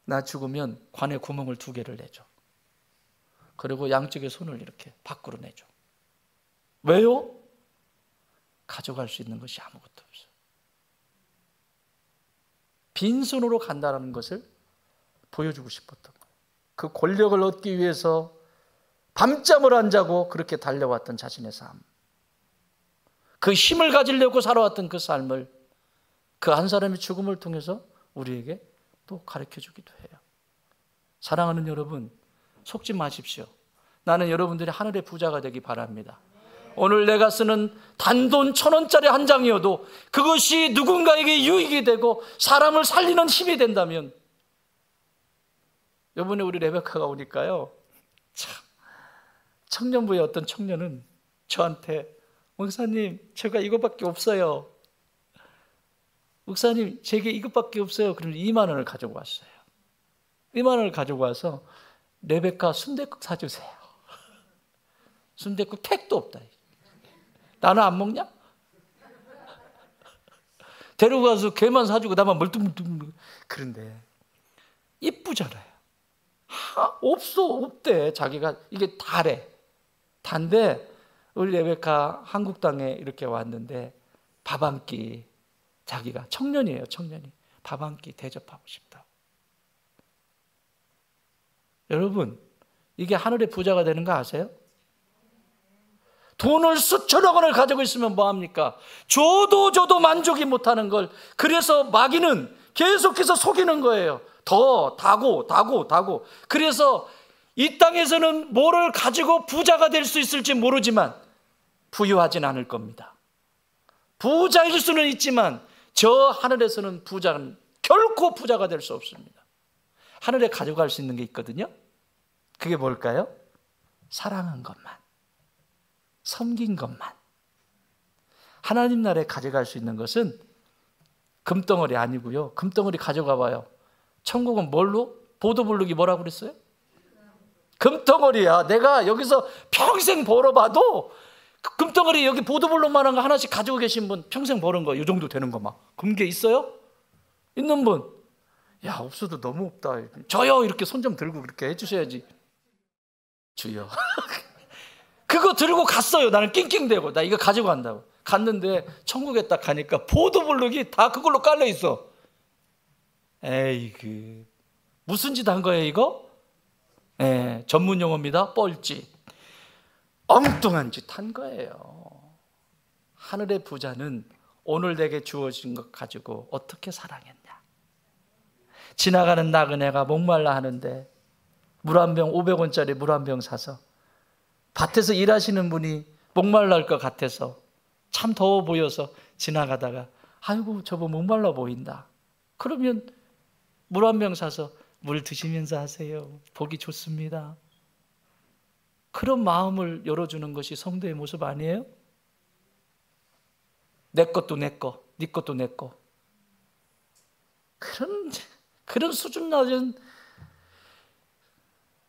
나 죽으면 관에 구멍을 2개를 내줘. 그리고 양쪽에 손을 이렇게 밖으로 내줘. 왜요? 가져갈 수 있는 것이 아무것도 없어. 빈손으로 간다는 것을 보여주고 싶었던 거예요. 그 권력을 얻기 위해서 밤잠을 안 자고 그렇게 달려왔던 자신의 삶, 그 힘을 가지려고 살아왔던 그 삶을 그 한 사람의 죽음을 통해서 우리에게 또 가르쳐주기도 해요. 사랑하는 여러분, 속지 마십시오. 나는 여러분들이 하늘의 부자가 되기 바랍니다. 오늘 내가 쓰는 단돈 1,000원짜리 한 장이어도 그것이 누군가에게 유익이 되고 사람을 살리는 힘이 된다면, 이번에 우리 레베카가 오니까요, 참, 청년부의 어떤 청년은 저한테, 목사님 제가 이거밖에 없어요, 목사님 제게 이것밖에 없어요. 그러면 2만 원을 가지고 왔어요. 2만 원을 가지고 와서 레베카 순댓국 사주세요. 순댓국 택도 없다. 나는 안 먹냐? 데려가서 걔만 사주고 나만 멀뚱멀뚱. 그런데 이쁘잖아요. 없대. 자기가 이게 다래. 단데 우리 레베카 한국 땅에 이렇게 왔는데 밥 한 끼, 자기가 청년이에요. 청년이 밥 한 끼 대접하고 싶다. 여러분, 이게 하늘의 부자가 되는 거 아세요? 돈을 수천억 원을 가지고 있으면 뭐합니까? 줘도 만족이 못하는 걸, 그래서 마귀는 계속해서 속이는 거예요. 더 다고. 그래서 이 땅에서는 뭐를 가지고 부자가 될 수 있을지 모르지만 부유하진 않을 겁니다. 부자일 수는 있지만 저 하늘에서는 부자는 결코 부자가 될 수 없습니다. 하늘에 가져갈 수 있는 게 있거든요. 그게 뭘까요? 사랑한 것만, 섬긴 것만. 하나님 나라에 가져갈 수 있는 것은 금덩어리 아니고요. 금덩어리 가져가 봐요. 천국은 뭘로? 보도블록이 뭐라고 그랬어요? 금덩어리야. 내가 여기서 평생 벌어봐도 금덩어리 여기 보도블록만한 거 하나씩 가지고 계신 분, 평생 버는 거 이 정도 되는 거 막 그런 게 있어요? 있는 분? 야, 없어도 너무 없다. 저요, 이렇게 손 좀 들고 그렇게 해주셔야지. 주여. 그거 들고 갔어요. 나는 낑낑대고 나 이거 가지고 간다고 갔는데 천국에 딱 가니까 보도블록이 다 그걸로 깔려 있어. 에이, 무슨 짓 한 거예요 이거? 전문 용어입니다. 뻘짓. 엉뚱한 짓 한 거예요. 하늘의 부자는 오늘 내게 주어진 것 가지고 어떻게 사랑했냐. 지나가는 나그네가 목말라 하는데 물 한 병, 500원짜리 물 한 병 사서, 밭에서 일하시는 분이 목말랄 것 같아서 참 더워 보여서 지나가다가 아이고 저거 목말라 보인다. 그러면 물 한 병 사서 물 드시면서 하세요. 보기 좋습니다. 그런 마음을 열어주는 것이 성도의 모습 아니에요? 내 것도 내 거, 네 것도 내 거. 그런 수준 낮은,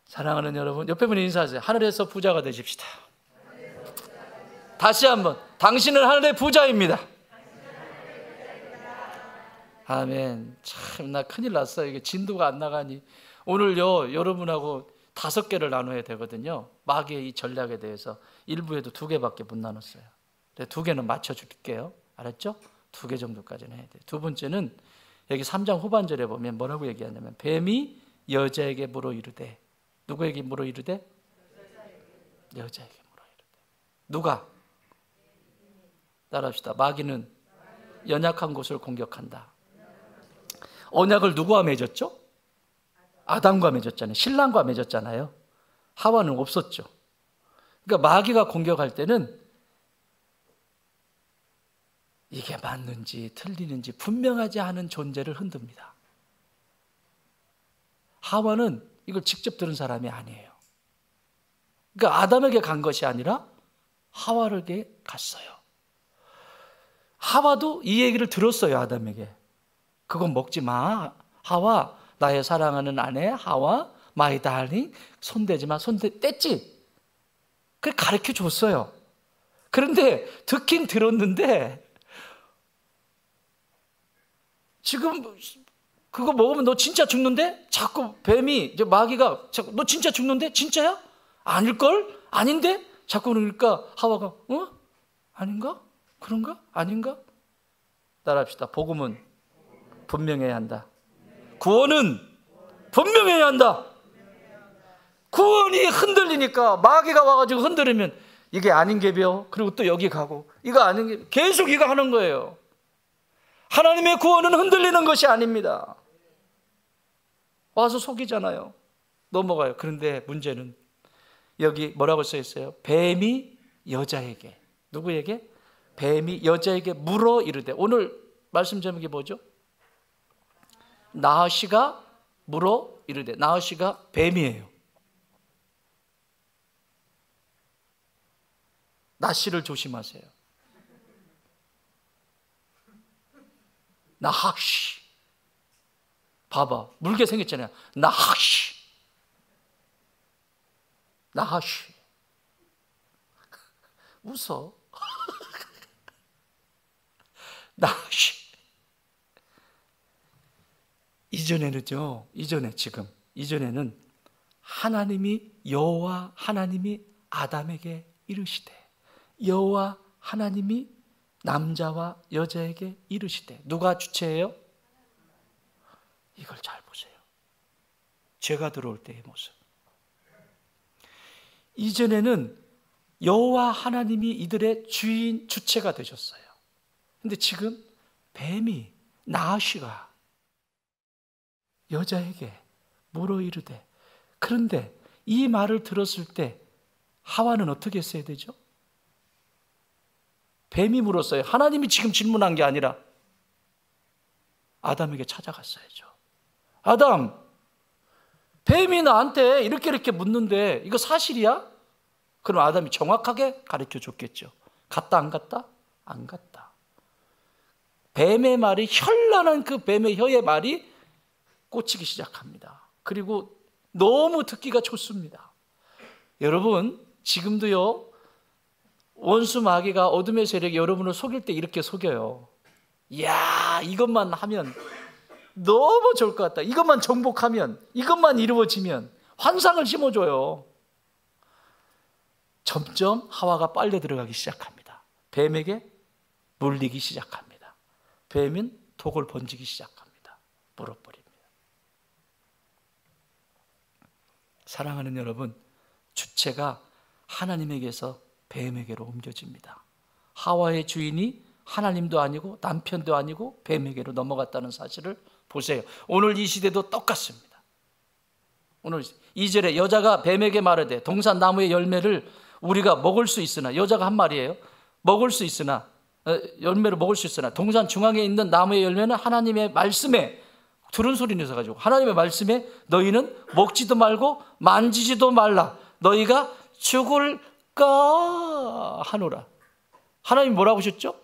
사랑하는 여러분, 옆에 분이 인사하세요. 하늘에서 부자가 되십시다. 다시 한번, 당신은 하늘의 부자입니다. 아멘. 참, 나 큰일 났어요. 이게 진도가 안 나가니. 오늘요, 여러분하고 5개를 나눠야 되거든요. 마귀의 이 전략에 대해서 1부에도 2개밖에 못 나눴어요. 2개는 맞춰줄게요. 알았죠? 2개 정도까지는 해야 돼요. 두 번째는 여기 3장 후반절에 보면 뭐라고 얘기하냐면, 뱀이 여자에게 물어 이르되. 누구에게 물어 이르되? 여자에게 물어 이르되. 누가? 따라합시다. 마귀는 연약한 곳을 공격한다. 언약을 누구와 맺었죠? 아담과 맺었잖아요. 신랑과 맺었잖아요. 하와는 없었죠. 그러니까 마귀가 공격할 때는 이게 맞는지 틀리는지 분명하지 않은 존재를 흔듭니다. 하와는 이걸 직접 들은 사람이 아니에요. 그러니까 아담에게 간 것이 아니라 하와에게 갔어요. 하와도 이 얘기를 들었어요. 아담에게. 그건 먹지 마. 하와, 나의 사랑하는 아내 하와, 마이 달링, 손대지 마. 뗐지? 그걸 가르쳐 줬어요. 그런데 듣긴 들었는데 지금 그거 먹으면 너 진짜 죽는데? 자꾸 뱀이, 이제 마귀가 자꾸 너 진짜 죽는데? 진짜야? 아닐걸? 아닌데? 자꾸 그러니까 하와가 아닌가? 그런가? 아닌가? 따라합시다. 복음은 분명해야 한다. 구원은 분명해야 한다. 구원이 흔들리니까 마귀가 와가지고 흔들으면 이게 아닌 게벼. 그리고 또 여기 가고 이거 아닌 게 계속 이거 하는 거예요. 하나님의 구원은 흔들리는 것이 아닙니다. 와서 속이잖아요. 넘어가요. 그런데 문제는 여기 뭐라고 써 있어요? 뱀이 여자에게, 누구에게? 뱀이 여자에게 물어 이르되. 오늘 말씀 제목이 뭐죠? 나하시가 물어 이르되. 나하시가 뱀이에요. 나시를 조심하세요. 나하시. 봐봐, 물게 생겼잖아요. 나하시. 나하시. 웃어. 나하시. 이전에는요, 이전에는 하나님이, 여호와 하나님이 아담에게 이르시되, 여호와 하나님이 남자와 여자에게 이르시되. 누가 주체예요? 이걸 잘 보세요. 죄가 들어올 때의 모습. 이전에는 여호와 하나님이 이들의 주인, 주체가 되셨어요. 근데 지금 뱀이, 나하시가 여자에게 물어 이르되. 그런데 이 말을 들었을 때 하와는 어떻게 했어야 되죠? 뱀이 물었어요. 하나님이 지금 질문한 게 아니라 아담에게 찾아갔어야죠. 아담, 뱀이 나한테 이렇게 묻는데 이거 사실이야? 그럼 아담이 정확하게 가르쳐 줬겠죠. 갔다 안 갔다? 안 갔다. 뱀의 말이, 현란한 그 뱀의 혀의 말이 꽂히기 시작합니다. 그리고 너무 듣기가 좋습니다. 여러분, 지금도요, 원수 마귀가, 어둠의 세력이 여러분을 속일 때 이렇게 속여요. 이야, 이것만 하면 너무 좋을 것 같다. 이것만 정복하면, 이것만 이루어지면 환상을 심어줘요. 점점 하와가 빨려 들어가기 시작합니다. 뱀에게 물리기 시작합니다. 뱀은 독을 번지기 시작합니다. 물어버립니다. 사랑하는 여러분, 주체가 하나님에게서 뱀에게로 옮겨집니다. 하와의 주인이 하나님도 아니고 남편도 아니고 뱀에게로 넘어갔다는 사실을 보세요. 오늘 이 시대도 똑같습니다. 오늘 2절에 여자가 뱀에게 말하되 동산 나무의 열매를 우리가 먹을 수 있으나, 여자가 한 말이에요. 먹을 수 있으나, 열매를 먹을 수 있으나 동산 중앙에 있는 나무의 열매는 하나님의 말씀에, 들은 소리 내서가지고 하나님의 말씀에 너희는 먹지도 말고 만지지도 말라. 너희가 죽을까 하노라. 하나님 뭐라고 하셨죠?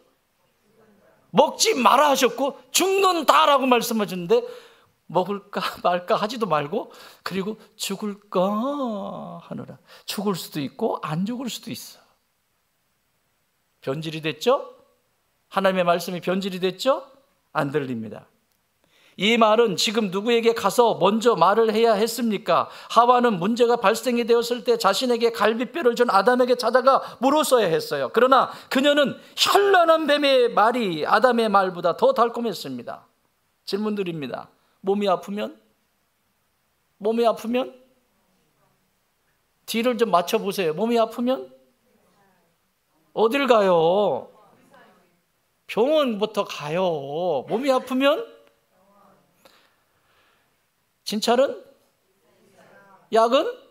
먹지 마라 하셨고 죽는다라고 말씀하셨는데 먹을까 말까 하지도 말고, 그리고 죽을까 하노라. 죽을 수도 있고 안 죽을 수도 있어. 변질이 됐죠? 하나님의 말씀이 변질이 됐죠? 안 들립니다. 이 말은 지금 누구에게 가서 먼저 말을 해야 했습니까? 하와는 문제가 발생이 되었을 때 자신에게 갈빗뼈를 준 아담에게 찾아가 물었어야 했어요. 그러나 그녀는 현란한 뱀의 말이 아담의 말보다 더 달콤했습니다. 질문 드립니다. 몸이 아프면? 뒤를 좀 맞춰보세요. 몸이 아프면? 어딜 가요? 병원부터 가요. 몸이 아프면? 진찰은? 약은?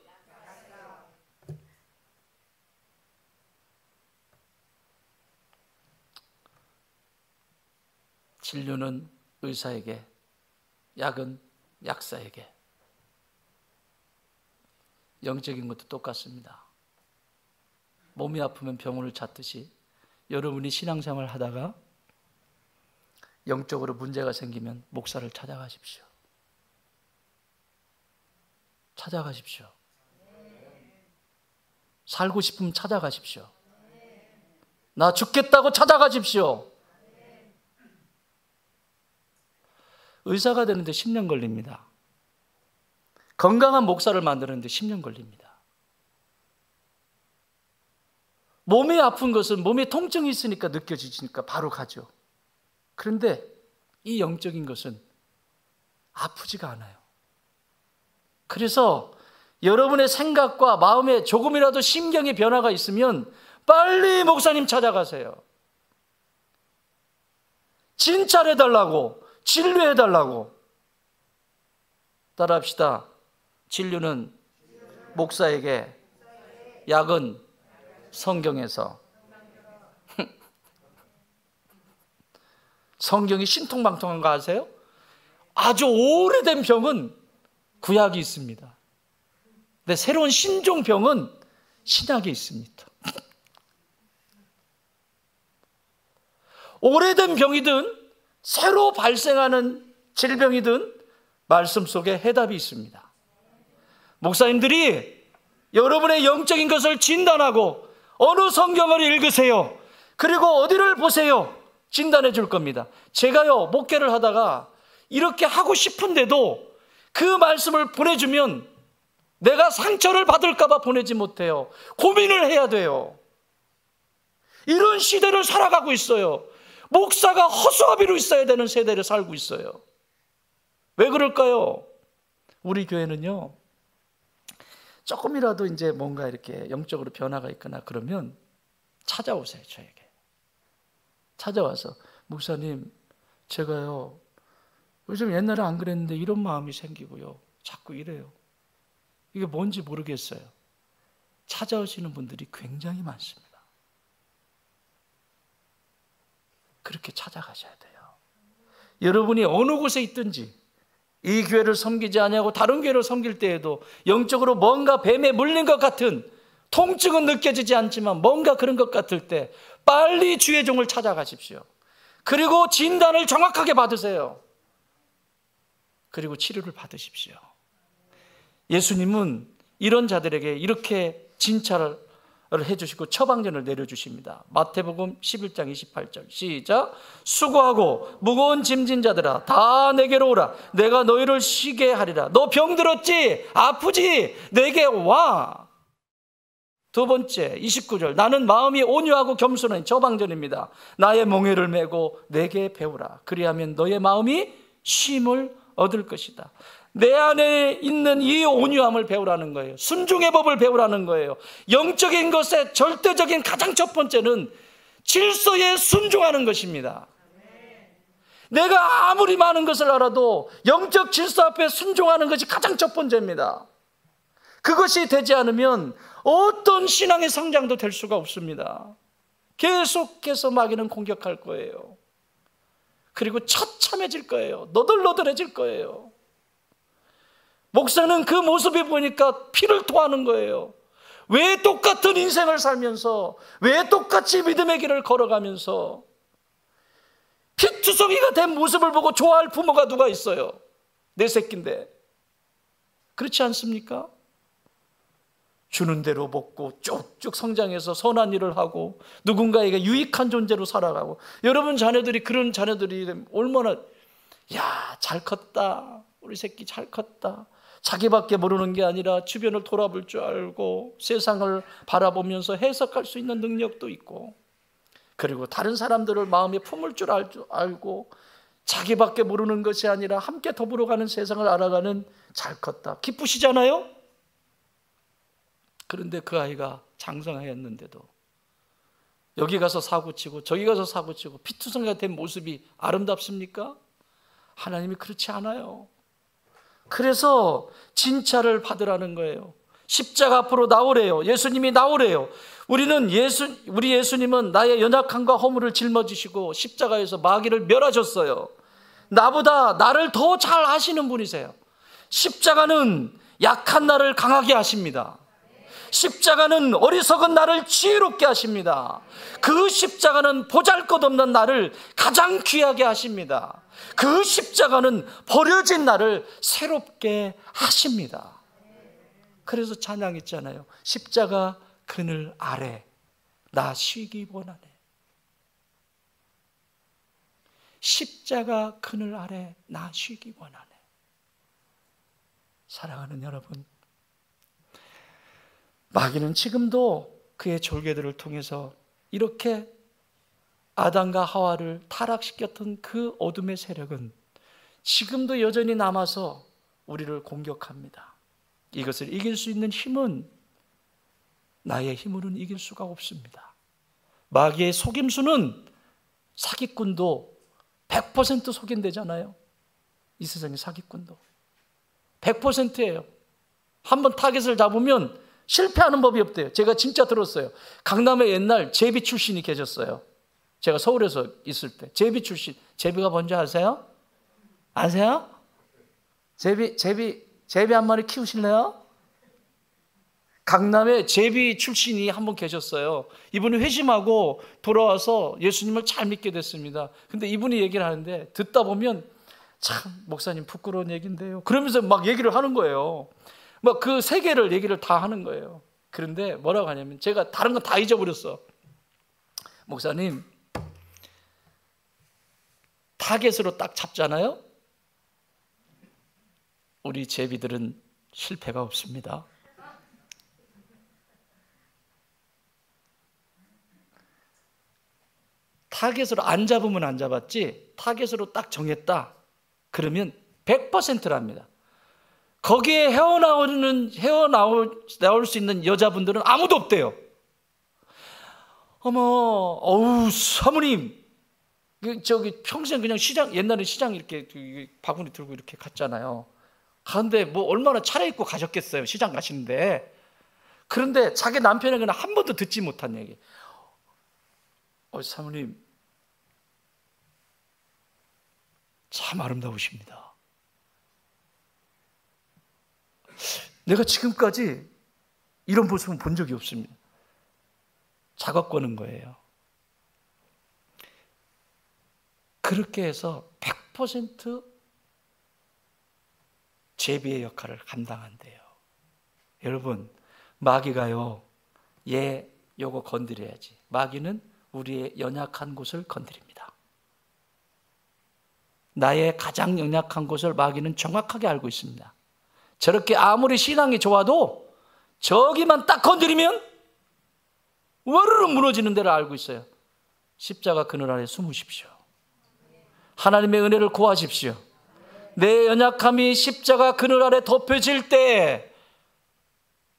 진료는 의사에게, 약은 약사에게. 영적인 것도 똑같습니다. 몸이 아프면 병원을 찾듯이 여러분이 신앙생활을 하다가 영적으로 문제가 생기면 목사를 찾아가십시오. 살고 싶으면 찾아가십시오. 나 죽겠다고 찾아가십시오. 의사가 되는데 10년 걸립니다. 건강한 목사를 만드는데 10년 걸립니다. 몸이 아픈 것은 몸에 통증이 있으니까 느껴지니까 바로 가죠. 그런데 이 영적인 것은 아프지가 않아요. 그래서 여러분의 생각과 마음에 조금이라도 심경의 변화가 있으면 빨리 목사님 찾아가세요. 진찰해달라고, 진료해달라고. 따라합시다. 진료는 목사에게, 약은 성경에서. 성경이 신통방통한 거 아세요? 아주 오래된 병은 구약이 있습니다. 근데 새로운 신종병은 신약이 있습니다. 오래된 병이든 새로 발생하는 질병이든 말씀 속에 해답이 있습니다. 목사님들이 여러분의 영적인 것을 진단하고 어느 성경을 읽으세요, 그리고 어디를 보세요, 진단해 줄 겁니다. 제가요, 목회를 하다가 이렇게 하고 싶은데도 그 말씀을 보내주면 내가 상처를 받을까 봐 보내지 못해요. 고민을 해야 돼요. 이런 시대를 살아가고 있어요. 목사가 허수아비로 있어야 되는 세대를 살고 있어요. 왜 그럴까요? 우리 교회는요, 조금이라도 이제 뭔가 이렇게 영적으로 변화가 있거나 그러면 찾아오세요. 저에게 찾아와서, 목사님, 제가요 요즘 옛날에 안 그랬는데 이런 마음이 생기고요, 자꾸 이래요. 이게 뭔지 모르겠어요. 찾아오시는 분들이 굉장히 많습니다. 그렇게 찾아가셔야 돼요. 여러분이 어느 곳에 있든지 이 교회를 섬기지 아니하고 다른 교회를 섬길 때에도 영적으로 뭔가 뱀에 물린 것 같은 통증은 느껴지지 않지만 뭔가 그런 것 같을 때 빨리 주의 종을 찾아가십시오. 그리고 진단을 정확하게 받으세요. 그리고 치료를 받으십시오. 예수님은 이런 자들에게 이렇게 진찰을 해주시고 처방전을 내려주십니다. 마태복음 11장 28절 시작. 수고하고 무거운 짐진 자들아 다 내게로 오라. 내가 너희를 쉬게 하리라. 너 병들었지? 아프지? 내게 와. 두 번째 29절, 나는 마음이 온유하고 겸손한 처방전입니다. 나의 멍에를 메고 내게 배우라. 그리하면 너의 마음이 쉼을 얻을 것이다. 내 안에 있는 이 온유함을 배우라는 거예요. 순종의 법을 배우라는 거예요. 영적인 것의 절대적인 가장 첫 번째는 질서에 순종하는 것입니다. 내가 아무리 많은 것을 알아도 영적 질서 앞에 순종하는 것이 가장 첫 번째입니다. 그것이 되지 않으면 어떤 신앙의 성장도 될 수가 없습니다. 계속해서 마귀는 공격할 거예요. 그리고 처참해질 거예요. 너덜너덜해질 거예요. 목사는 그 모습이 보니까 피를 토하는 거예요. 왜 똑같은 인생을 살면서, 왜 똑같이 믿음의 길을 걸어가면서 피투성이가 된 모습을 보고 좋아할 부모가 누가 있어요? 내 새끼인데. 그렇지 않습니까? 주는 대로 먹고 쭉쭉 성장해서 선한 일을 하고 누군가에게 유익한 존재로 살아가고, 여러분 자녀들이 그런 자녀들이 얼마나, 야, 잘 컸다, 우리 새끼 잘 컸다, 자기밖에 모르는 게 아니라 주변을 돌아볼 줄 알고 세상을 바라보면서 해석할 수 있는 능력도 있고, 그리고 다른 사람들을 마음에 품을 줄 알고 자기밖에 모르는 것이 아니라 함께 더불어가는 세상을 알아가는, 잘 컸다, 기쁘시잖아요? 그런데 그 아이가 장성하였는데도 여기 가서 사고치고 저기 가서 사고치고 피투성이가 된 모습이 아름답습니까? 하나님이 그렇지 않아요. 그래서 진찰을 받으라는 거예요. 십자가 앞으로 나오래요. 예수님이 나오래요. 우리 예수님은 나의 연약함과 허물을 짊어지시고 십자가에서 마귀를 멸하셨어요. 나보다 나를 더 잘 아시는 분이세요. 십자가는 약한 나를 강하게 하십니다. 십자가는 어리석은 나를 지혜롭게 하십니다. 그 십자가는 보잘것없는 나를 가장 귀하게 하십니다. 그 십자가는 버려진 나를 새롭게 하십니다. 그래서 찬양 있잖아요. 십자가 그늘 아래 나 쉬기 원하네. 십자가 그늘 아래 나 쉬기 원하네. 사랑하는 여러분, 마귀는 지금도 그의 졸개들을 통해서 이렇게 아담과 하와를 타락시켰던 그 어둠의 세력은 지금도 여전히 남아서 우리를 공격합니다. 이것을 이길 수 있는 힘은 나의 힘으로는 이길 수가 없습니다. 마귀의 속임수는 사기꾼도 100% 속인대잖아요. 이 세상의 사기꾼도 100%예요. 한번 타겟을 잡으면 실패하는 법이 없대요. 제가 진짜 들었어요. 강남에 옛날 제비 출신이 계셨어요. 제가 서울에서 있을 때 제비 출신. 제비가 뭔지 아세요? 아세요? 제비 한 마리 키우실래요? 강남에 제비 출신이 한 분 계셨어요. 이분이 회심하고 돌아와서 예수님을 잘 믿게 됐습니다. 근데 이분이 얘기를 하는데 듣다 보면 참 목사님 부끄러운 얘기인데요. 그러면서 막 얘기를 하는 거예요. 막 그 세계를 얘기를 다 하는 거예요. 그런데 뭐라고 하냐면 제가 다른 건 다 잊어버렸어. 목사님, 타겟으로 딱 잡잖아요. 우리 제비들은 실패가 없습니다. 타겟으로 안 잡으면 안 잡았지 타겟으로 딱 정했다 그러면 100%랍니다. 거기에 헤어나올 수 있는 여자분들은 아무도 없대요. 어우 사모님, 저기 평생 그냥 시장, 옛날에 시장 이렇게 바구니 들고 이렇게 갔잖아요. 가는데 뭐 얼마나 차려입고 가셨겠어요, 시장 가시는데. 그런데 자기 남편에게는 한 번도 듣지 못한 얘기. 사모님 참 아름다우십니다. 내가 지금까지 이런 모습은 본 적이 없습니다. 작업 거는 거예요. 그렇게 해서 100% 제비의 역할을 감당한대요. 여러분, 마귀가요, 요거 건드려야지. 마귀는 우리의 연약한 곳을 건드립니다. 나의 가장 연약한 곳을 마귀는 정확하게 알고 있습니다. 저렇게 아무리 신앙이 좋아도 저기만 딱 건드리면 와르르 무너지는 데를 알고 있어요. 십자가 그늘 아래 숨으십시오. 하나님의 은혜를 구하십시오. 내 연약함이 십자가 그늘 아래 덮여질 때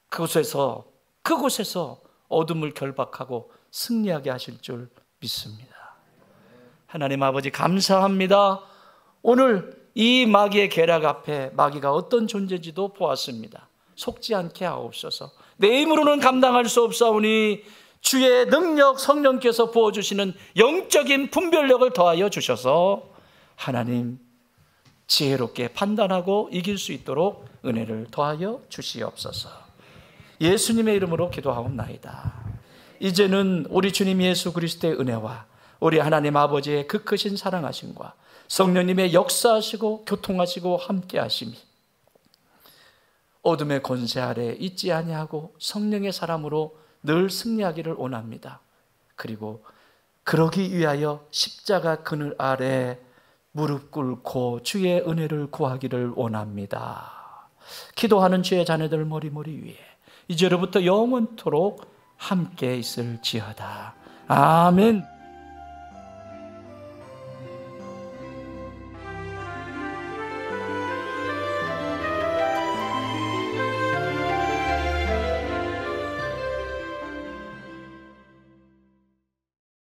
그곳에서 어둠을 결박하고 승리하게 하실 줄 믿습니다. 하나님 아버지 감사합니다. 오늘 이 마귀의 계략 앞에 마귀가 어떤 존재인지도 보았습니다. 속지 않게 하옵소서. 내 힘으로는 감당할 수 없사오니 주의 능력 성령께서 부어주시는 영적인 분별력을 더하여 주셔서 하나님 지혜롭게 판단하고 이길 수 있도록 은혜를 더하여 주시옵소서. 예수님의 이름으로 기도하옵나이다. 이제는 우리 주님 예수 그리스도의 은혜와 우리 하나님 아버지의 그 크신 사랑하심과 성령님의 역사하시고 교통하시고 함께하심이 어둠의 권세 아래 있지 아니하고 성령의 사람으로 늘 승리하기를 원합니다. 그리고 그러기 위하여 십자가 그늘 아래 무릎 꿇고 주의 은혜를 구하기를 원합니다. 기도하는 주의 자녀들 머리 위에 이제로부터 영원토록 함께 있을지어다. 아멘.